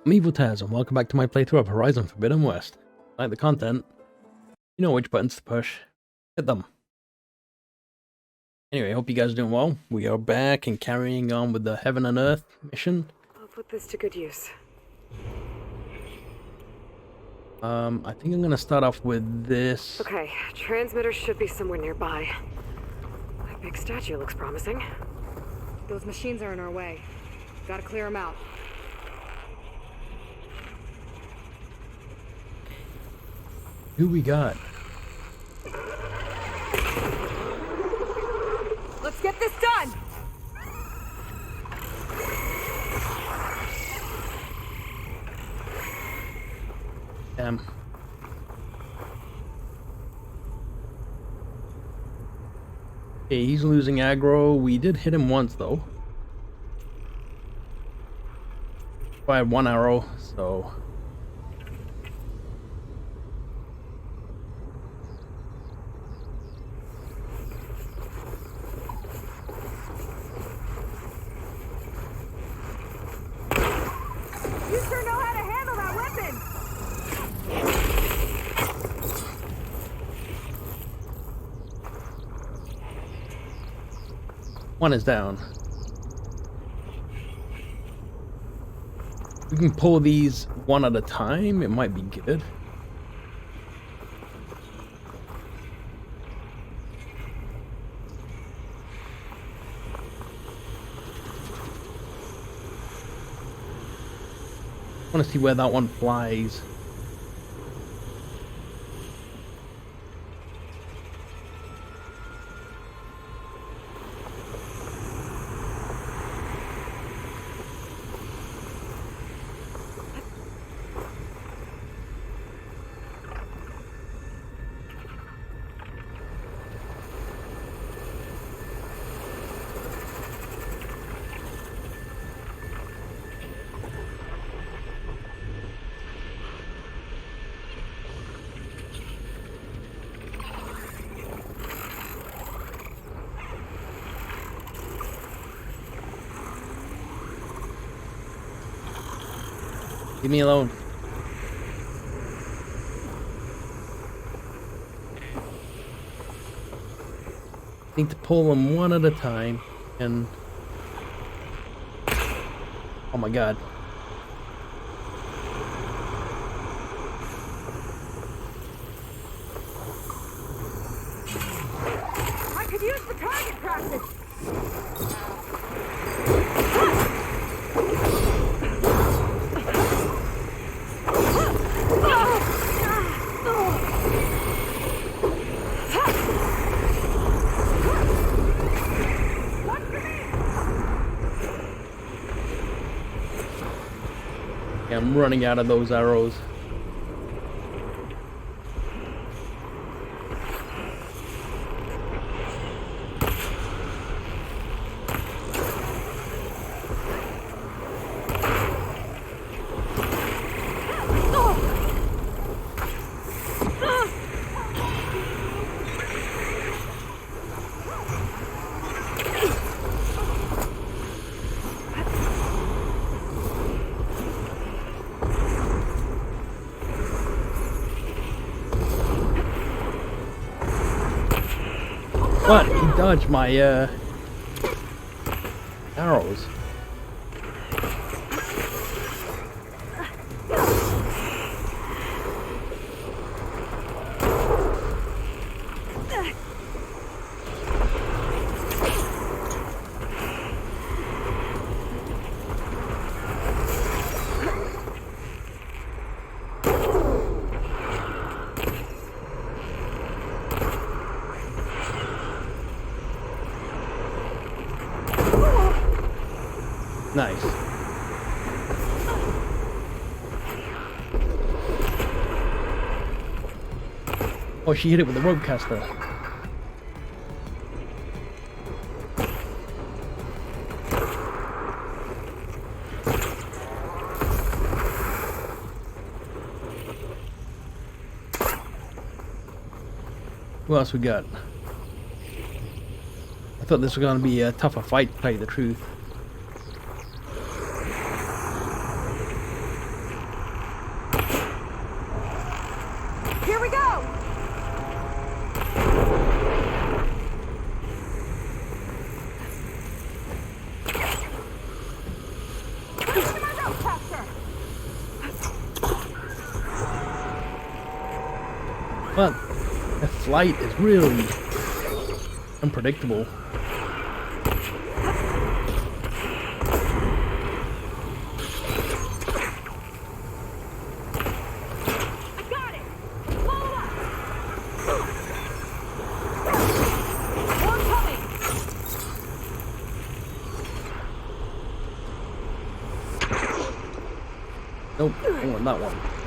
I'm Evil Taz, and welcome back to my playthrough of Horizon Forbidden West. Like the content, you know which buttons to push. Hit them. Anyway, hope you guys are doing well. We are back and carrying on with the Heaven and Earth mission. I'll put this to good use. I think I'm gonna start off with this. Okay, transmitter should be somewhere nearby. That big statue looks promising. Those machines are in our way. Gotta clear them out. Who we got? Let's get this done! Damn. Okay, he's losing aggro. We did hit him once though. I had one arrow, so. You sure know how to handle that weapon! One is down. We can pull these one at a time. It might be good. I want to see where that one flies. Leave me alone. Need to pull them one at a time, and oh my god. I could use the target practice! Yeah, I'm running out of those arrows. What? He dodged my arrows. Nice. Oh, she hit it with the rope caster. Who else we got? I thought this was going to be a tougher fight, to tell you the truth. flight is really unpredictable. Nope, I want that one.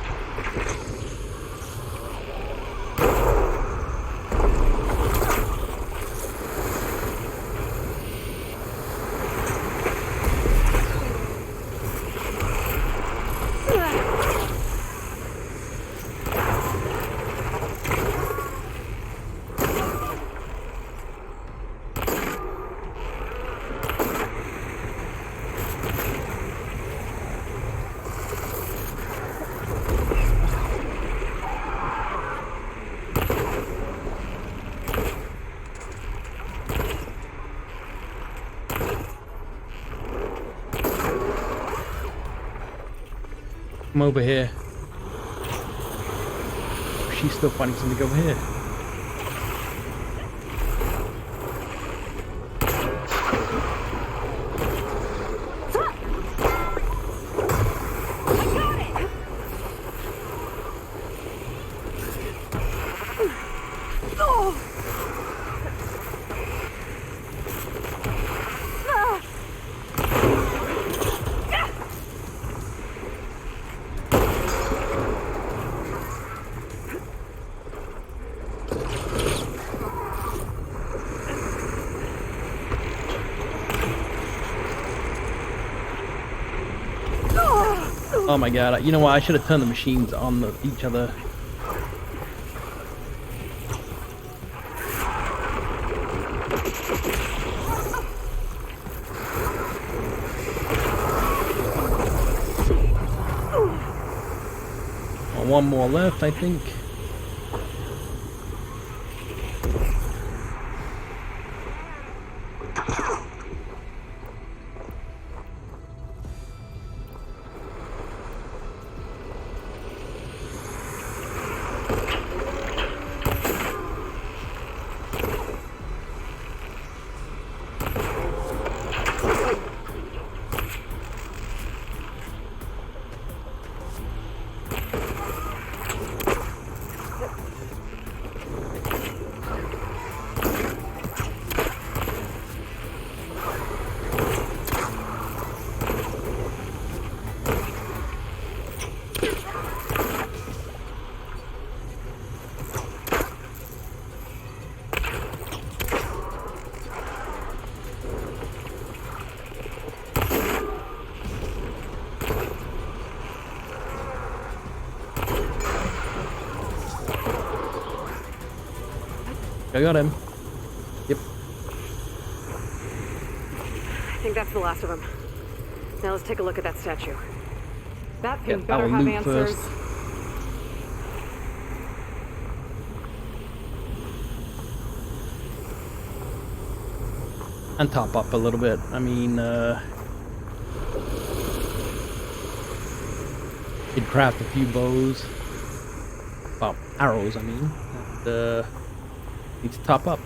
Come over here. She's still finding something over here. Oh my god, you know what, I should have turned the machines on each other. Well, one more left, I think. I got him. Yep. I think that's the last of them. Now let's take a look at that statue. That thing Get better our have loot answers. first. And top up a little bit. I mean, you'd craft a few bows. Well, arrows, I mean. And, need to top up.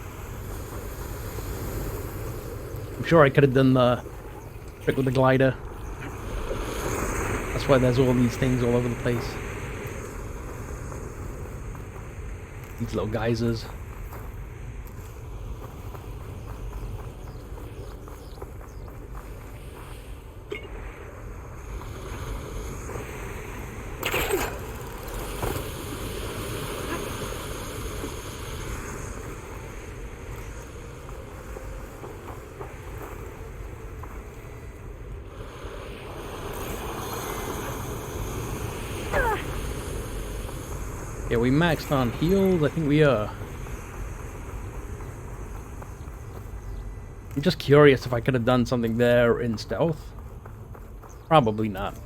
I'm sure I could have done the trick with the glider. That's why there's all these things all over the place. These little geysers. Yeah, we maxed on heals. I think we are. I'm just curious if I could have done something there in stealth. Probably not.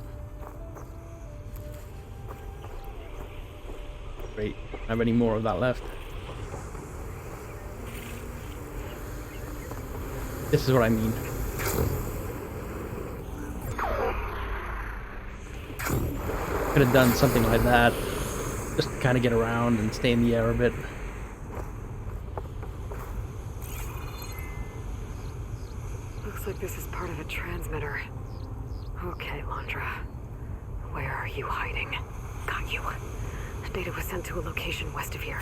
Great. Don't have any more of that left. This is what I mean. Could have done something like that. Just kind of get around and stay in the air a bit. part of a transmitter. Okay, Landra. Where are you hiding? Got you. Data was sent to a location west of here.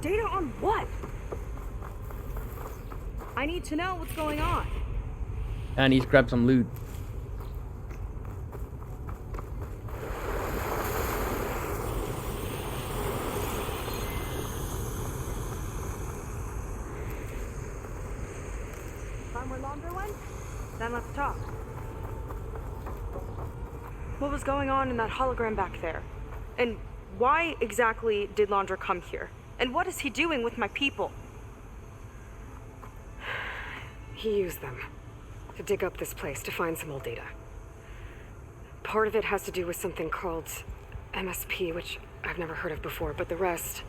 Data on what? I need to know what's going on. And he's grabbed some loot. Find where Laundra went? Then let's talk. What was going on in that hologram back there? And why exactly did Laundra come here? And what is he doing with my people? He used them to dig up this place to find some old data. Part of it has to do with something called MSP, which I've never heard of before, but the rest...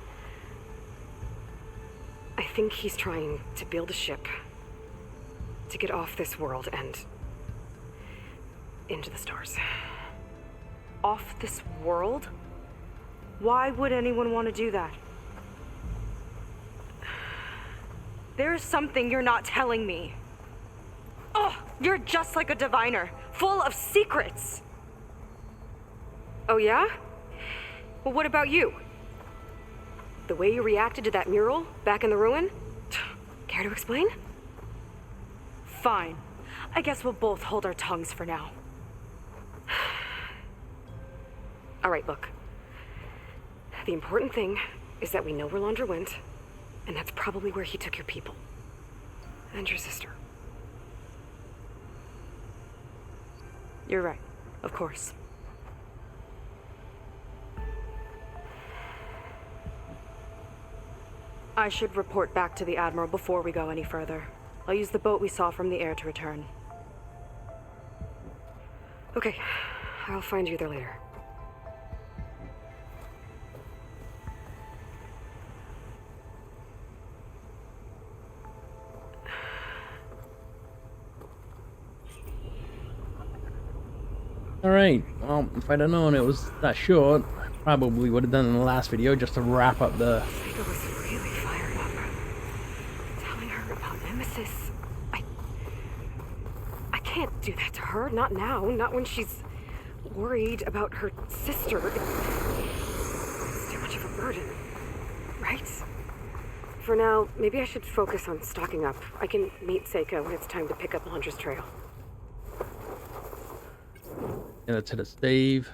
I think he's trying to build a ship to get off this world and into the stars. Off this world? Why would anyone want to do that? There's something you're not telling me. Oh, you're just like a diviner, full of secrets. Oh yeah? Well, what about you? The way you reacted to that mural back in the ruin? Care to explain? Fine. I guess we'll both hold our tongues for now. All right, look. The important thing is that we know where Laundra went, and that's probably where he took your people. And your sister. You're right. Of course. I should report back to the Admiral before we go any further. I'll use the boat we saw from the air to return. Okay. I'll find you there later. Alright, well, if I'd have known it was that short, I probably would have done it in the last video just to wrap up the... Sega was really fired up. Telling her about Nemesis. I can't do that to her. Not now. Not when she's worried about her sister. It's too much of a burden. Right? For now, maybe I should focus on stocking up. I can meet Seika when it's time to pick up Laundra's trail. Yeah, let's hit a save.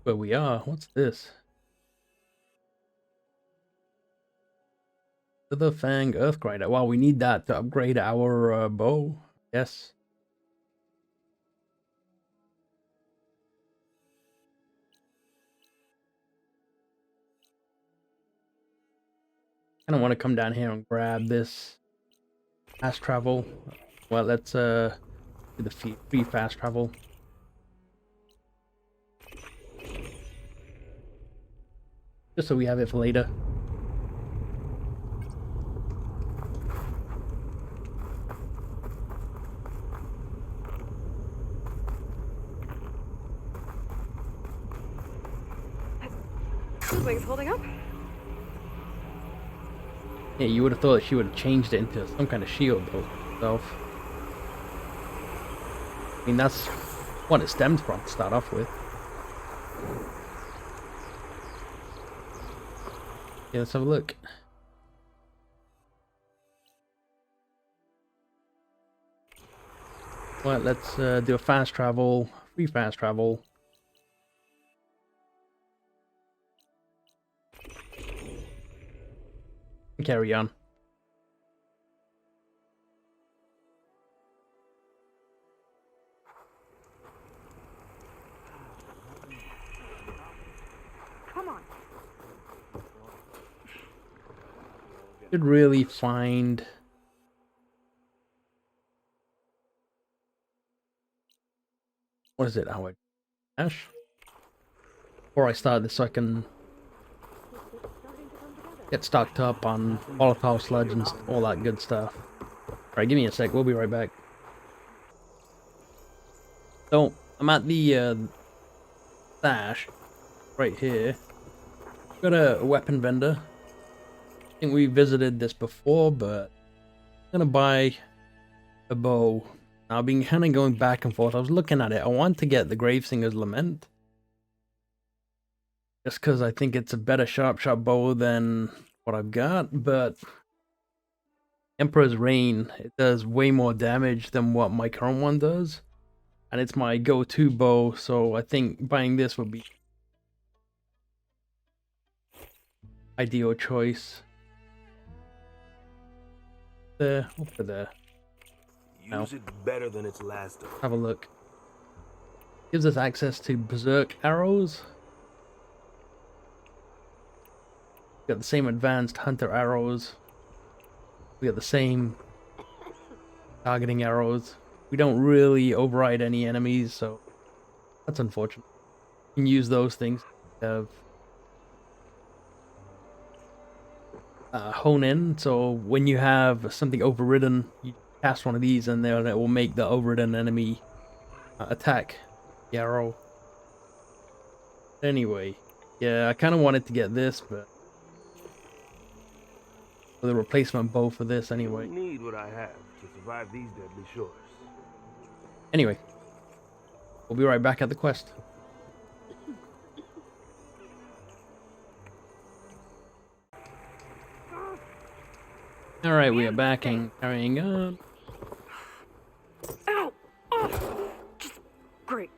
Where we are, what's this? The Fang Earthgrinder. Wow, we need that to upgrade our bow. Yes. I don't want to come down here and grab this fast travel. Well, let's do the free fast travel. Just so we have it for later. Those wings holding up? Yeah, you would have thought she would have changed it into some kind of shield though herself. I mean, that's what it stems from to start off with. Yeah, let's have a look. Well, let's do a fast travel, free fast travel. And carry on. Come on. Should really find what is it? Our dash? Before I start this, so I can get stocked up on volatile sludge and all that good stuff. Alright, give me a sec. We'll be right back. So I'm at the stash right here. Got a weapon vendor. I think we visited this before, but I'm gonna buy a bow. Now, I've been kind of going back and forth. I was looking at it. I want to get the Gravesinger's Lament. Just because I think it's a better sharp bow than what I've got. But Emperor's Reign, it does way more damage than what my current one does. And it's my go-to bow. So I think buying this would be ideal choice. There, over there. Use it better than its last. Have a look. Gives us access to berserk arrows. We got the same advanced hunter arrows. We got the same targeting arrows. We don't really override any enemies, so that's unfortunate. You can use those things to have hone in. So when you have something overridden, you cast one of these and then it will make the overridden enemy attack the arrow. Anyway, yeah, I kind of wanted to get this, but for the replacement bow for this anyway. You need what I have to survive these deadly shores. Anyway, we'll be right back at the quest. Alright, we are back and carrying on. Ow! Oh! Just great.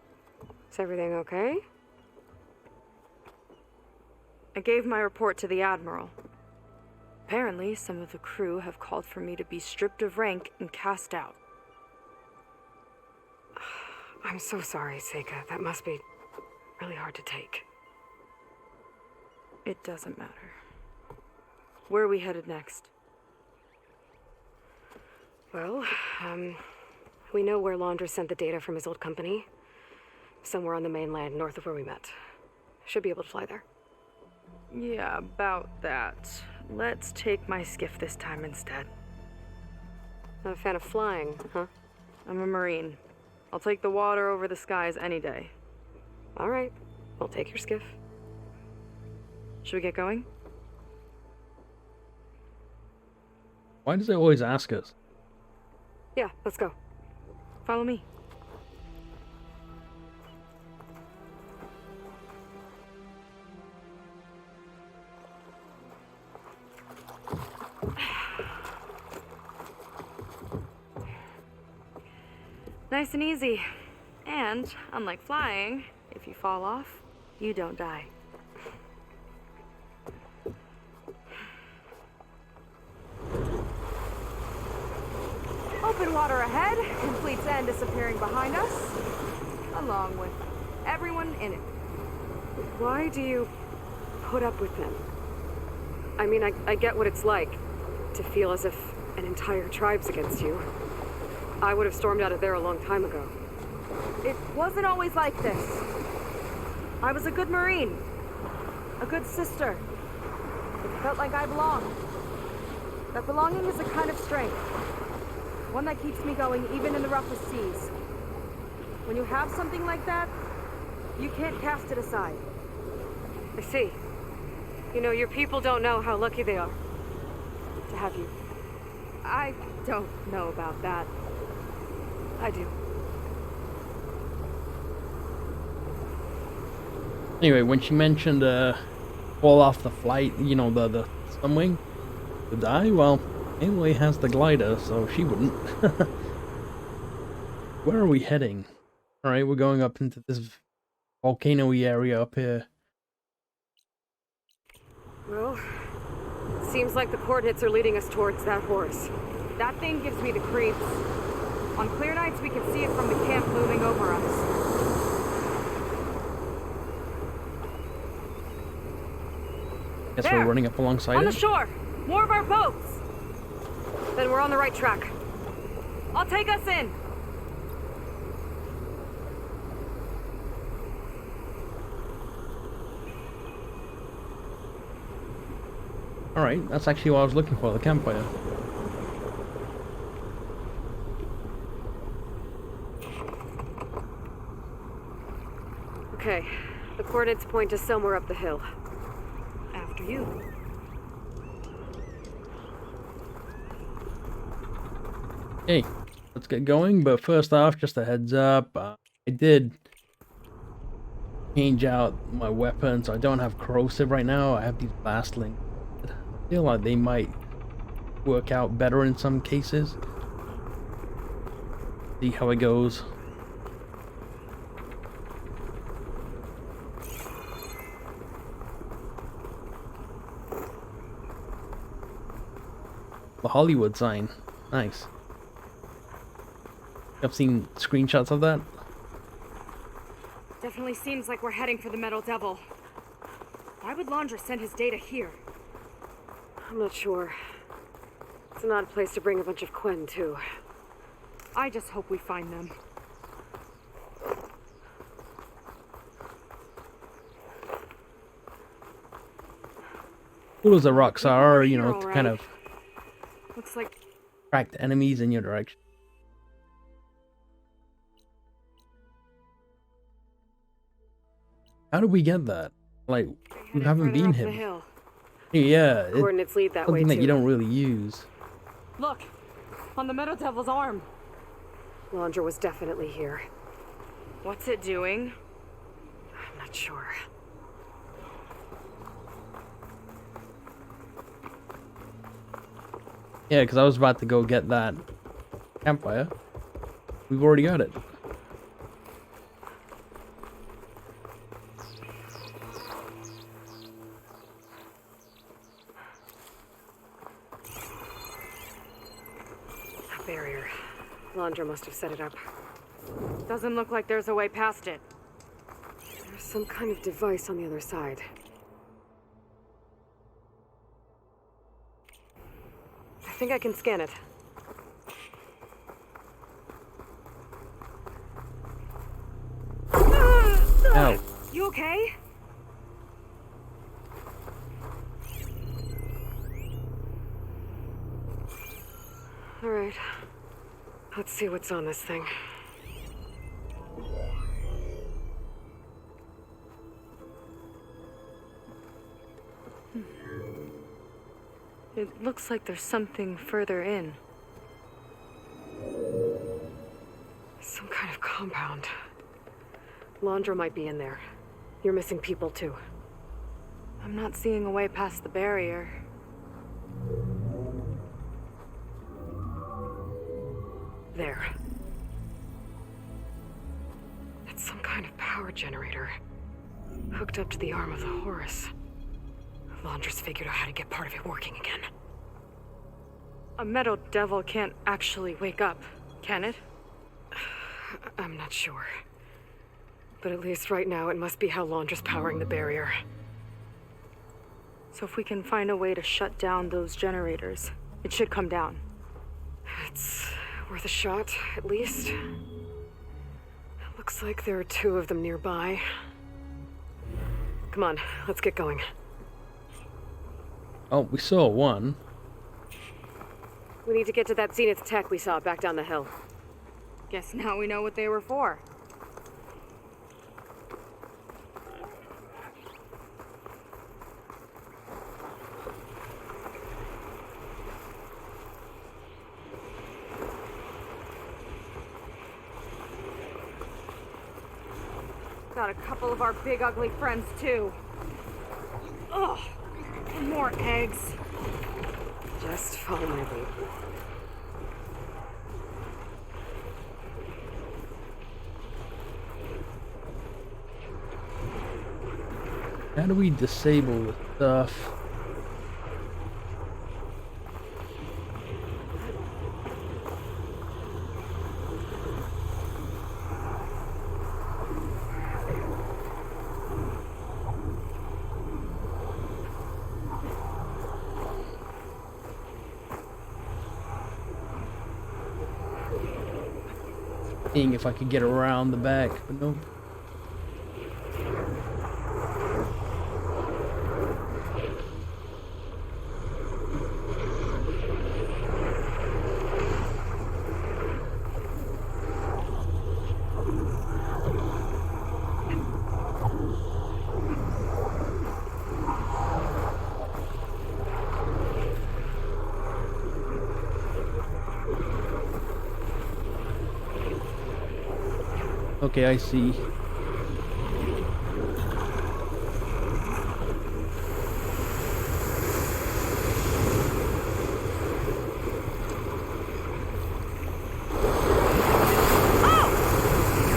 Is everything okay? I gave my report to the Admiral. Apparently, some of the crew have called for me to be stripped of rank and cast out. I'm so sorry, Seika. That must be really hard to take. It doesn't matter. Where are we headed next? Well, we know where Laundra sent the data from his old company. Somewhere on the mainland, north of where we met. Should be able to fly there. Yeah, about that. Let's take my skiff this time instead. Not a fan of flying, huh? I'm a Marine. I'll take the water over the skies any day. All right. We'll take your skiff. Should we get going? Why does it always ask us? Yeah, let's go. Follow me. Nice and easy. And, unlike flying, if you fall off, you don't die. Open water ahead, and Fleet's End disappearing behind us, along with everyone in it. Why do you put up with them? I mean, I get what it's like to feel as if an entire tribe's against you. I would have stormed out of there a long time ago. It wasn't always like this. I was a good Marine. A good sister. It felt like I belonged. That belonging is a kind of strength. One that keeps me going even in the roughest seas. When you have something like that, you can't cast it aside. I see. You know, your people don't know how lucky they are to have you. I don't know about that. I do. Anyway, when she mentioned fall off the flight, you know, the sunwing to die, well, Aloy has the glider, so she wouldn't. Where are we heading? Alright, we're going up into this volcano-y area up here. Well, seems like the coordinates are leading us towards that horse. That thing gives me the creeps. On clear nights, we can see it from the camp looming over us. Guess There! we're running up alongside On the it. shore! More of our boats! Then we're on the right track. I'll take us in! Alright, that's actually what I was looking for, the campfire. Okay, the coordinates point to somewhere up the hill. After you. Hey, let's get going. But first off, just a heads up, I did change out my weapon, so I don't have corrosive right now. I have these blastling. I feel like they might work out better in some cases. See how it goes. The Hollywood sign. Nice. I've seen screenshots of that. Definitely seems like we're heading for the Metal Devil. Why would Laundra send his data here? I'm not sure. It's an odd place to bring a bunch of Quen, too. I just hope we find them. Cool as the rocks are, you know, All to right. kind of Looks like attract enemies in your direction. How did we get that? Like, we headed haven't further been up the here. hill. Yeah, it's Coordinates lead that way, something that too. you don't really use. Look, on the Metal Devil's arm. Laundra was definitely here. What's it doing? I'm not sure. Yeah, because I was about to go get that campfire. We've already got it. A barrier. Laundra must have set it up. Doesn't look like there's a way past it. There's some kind of device on the other side. I think I can scan it. Ow. You okay? All right. Let's see what's on this thing. It looks like there's something further in. Some kind of compound. Laundra might be in there. You're missing people, too. I'm not seeing a way past the barrier. There. That's some kind of power generator. Hooked up to the arm of the Horus. Laundra's figured out how to get part of it working again. A Metal Devil can't actually wake up, can it? I'm not sure. But at least right now, it must be how Laundra's powering the barrier. So if we can find a way to shut down those generators, it should come down. It's worth a shot, at least. Looks like there are 2 of them nearby. Come on, let's get going. Oh, we saw one. We need to get to that Zenith tech we saw back down the hill. Guess now we know what they were for. Got a couple of our big ugly friends too. Ugh, and more eggs. Just follow my lead. How do we disable the stuff? Seeing if I could get around the back, but nope. Okay, I see.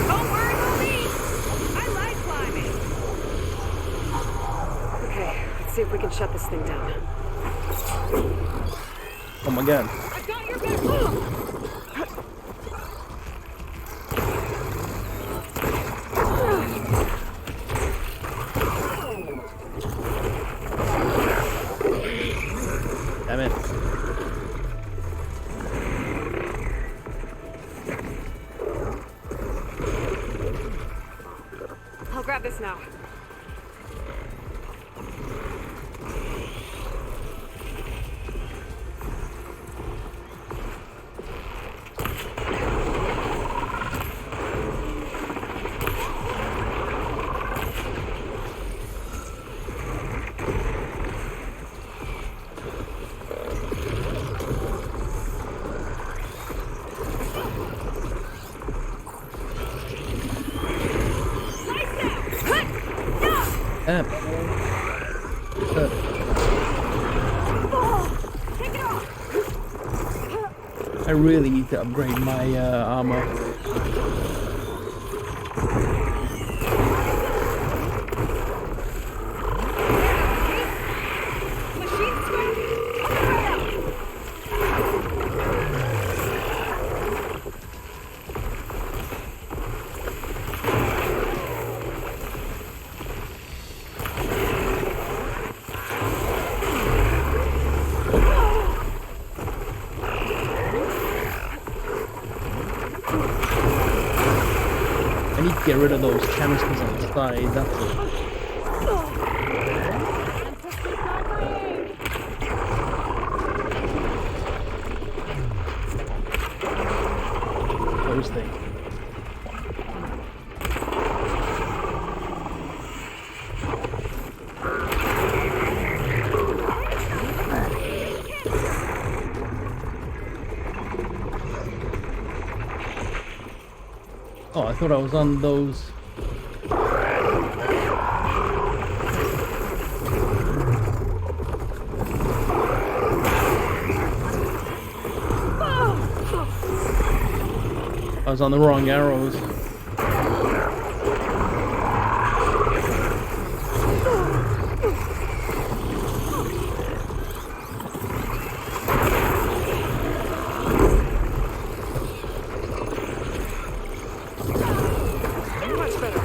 Don't worry about me. I like climbing. Okay, let's see if we can shut this thing down. Oh my god. I've got your back. Damn it. I'll grab this now. Damn. I really need to upgrade my armor. I need to get rid of those canisters on the side, that's it. Those things. Oh, I thought I was on those. I was on the wrong arrows. Much better.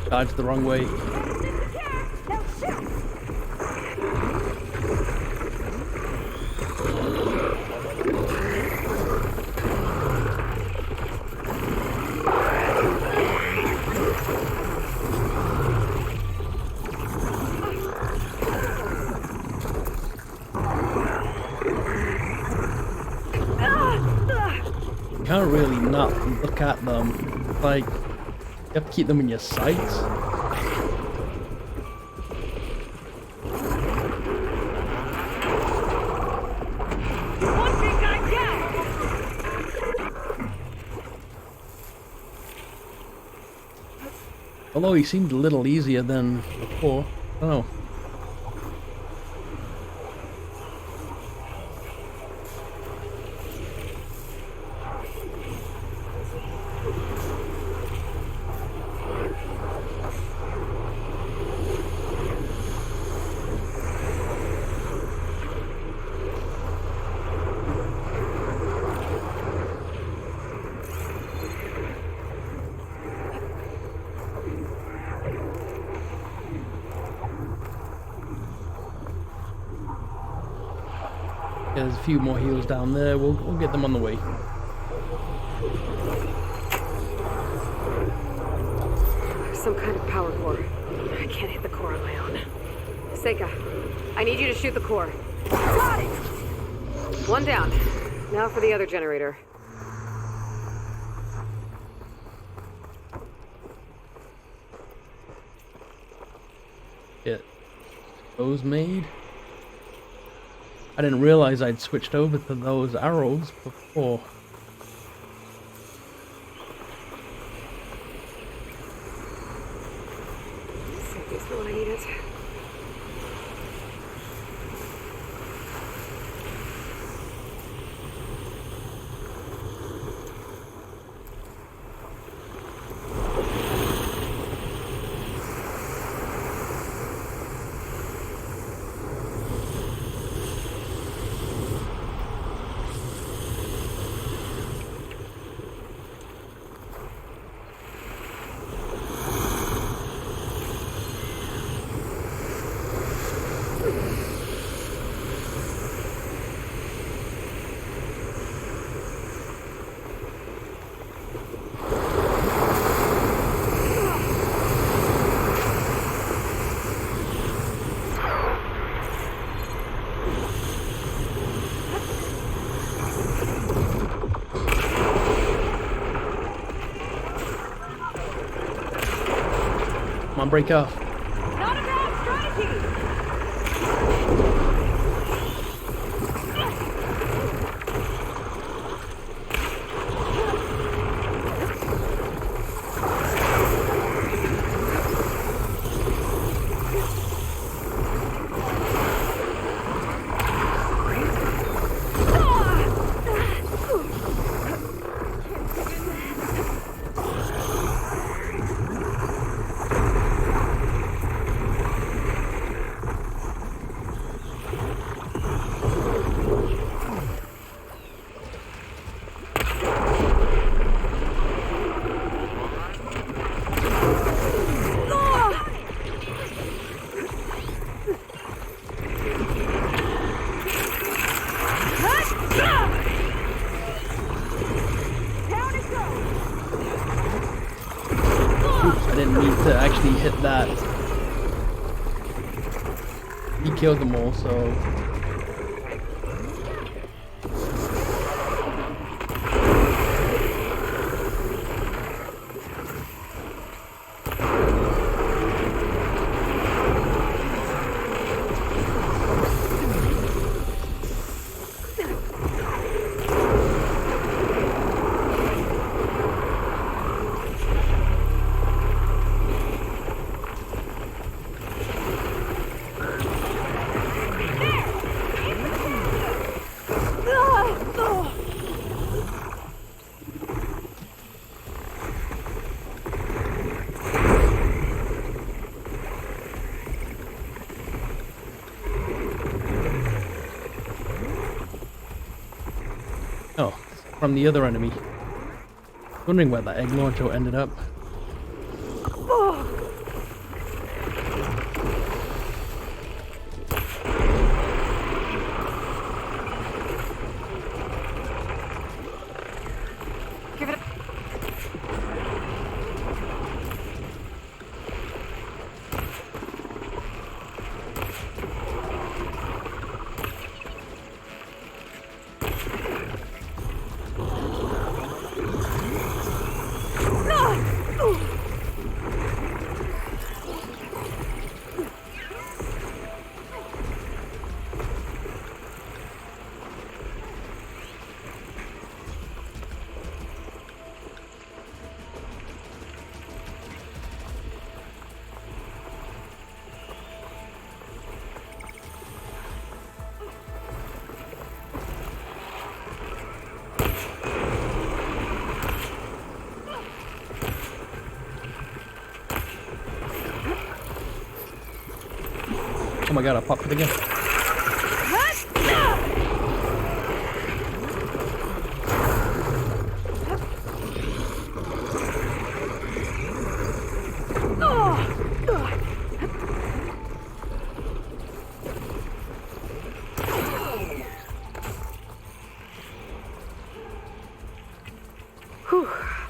Dodged the wrong way. You can't really not look at them. Like, you have to keep them in your sights. Although he seemed a little easier than before. Oh. Yeah, there's a few more heals down there. We'll get them on the way. Some kind of power core. I can't hit the core on my own. Seika, I need you to shoot the core. Got it! One down. Now for the other generator. Get those made. I didn't realize I'd switched over to those arrows before. Save this for when I need it. Come on, break off. Not a bad strategy! I didn't mean to actually hit that. He killed them all, so... Oh, from the other enemy. Wondering where that egg launcher ended up. Give it a... Oh my god, I popped it again.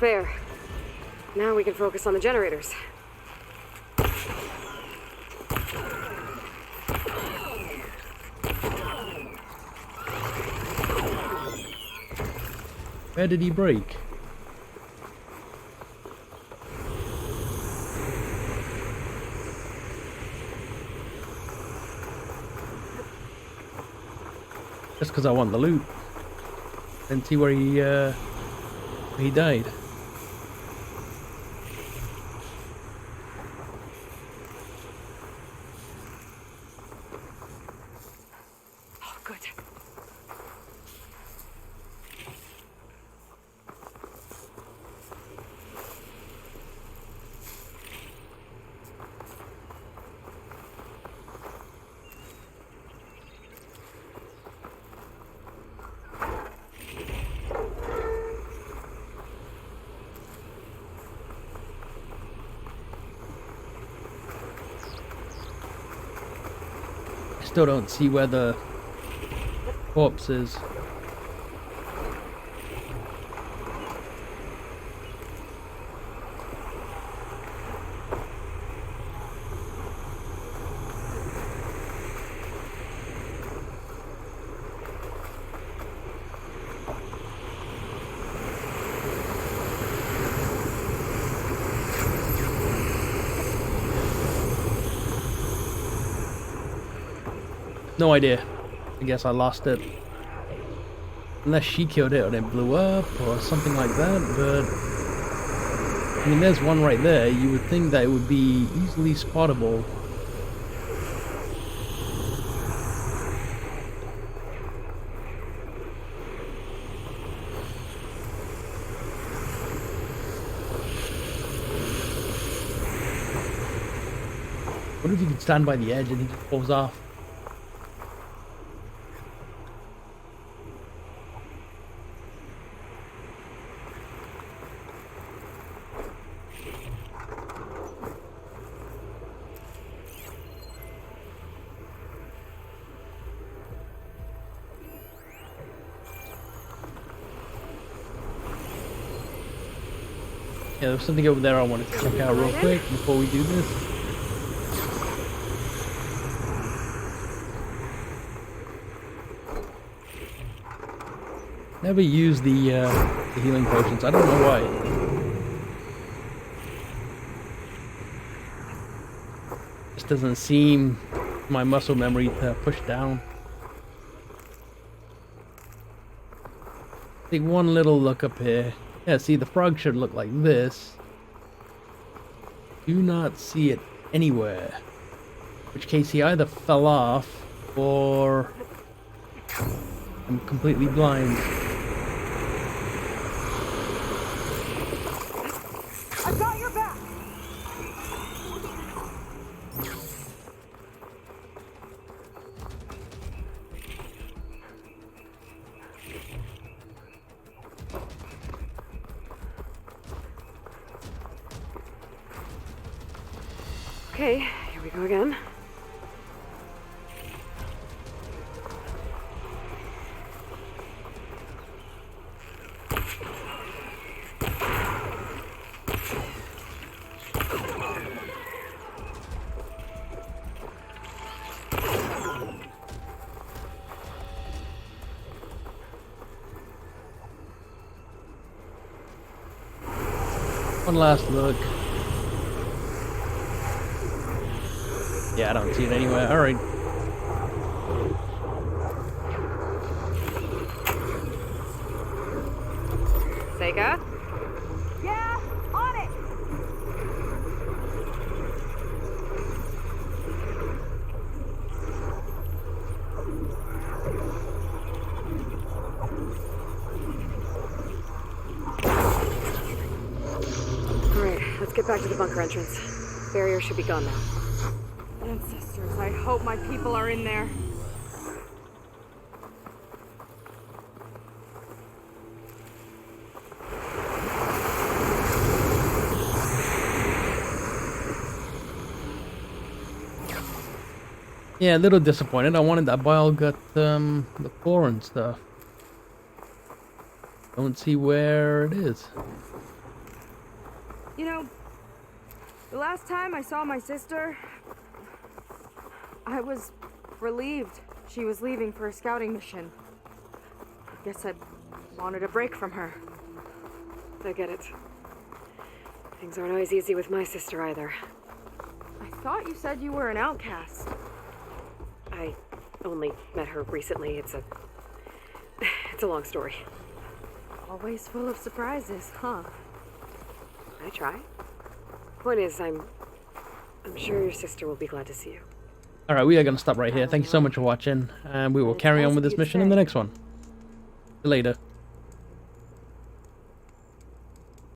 Fair. Now we can focus on the generators. Where did he break? Just because I want the loot. Didn't see where he died. Oh, good. Still don't see where the corpse is. No idea. I guess I lost it. Unless she killed it or it blew up or something like that, but I mean, there's one right there. You would think that it would be easily spottable. What if you could stand by the edge and he just falls off? Yeah, there's something over there I wanted to check out real quick before we do this. Never use the healing potions. I don't know why. Just doesn't seem my muscle memory to push down. Take one little look up here. Yeah, see, the frog should look like this. Do not see it anywhere. In which case he either fell off or I'm completely blind. I've got your back. Okay, here we go again. One last look. Yeah, I don't see it anywhere. Alright. Sega? Yeah, on it. Alright, let's get back to the bunker entrance. Barrier should be gone now. Ancestors, I hope my people are in there. Yeah, a little disappointed. I wanted that bile gut, the core and stuff. Don't see where it is. You know, the last time I saw my sister, I was relieved she was leaving for a scouting mission. I guess I wanted a break from her. I get it. Things aren't always easy with my sister either. I thought you said you were an outcast. I only met her recently. It's a long story. Always full of surprises, huh? I try. Point is, I'm sure your sister will be glad to see you. Alright, we are going to stop right here. Thank you so much for watching, and we will carry on with this mission in the next one. See you later.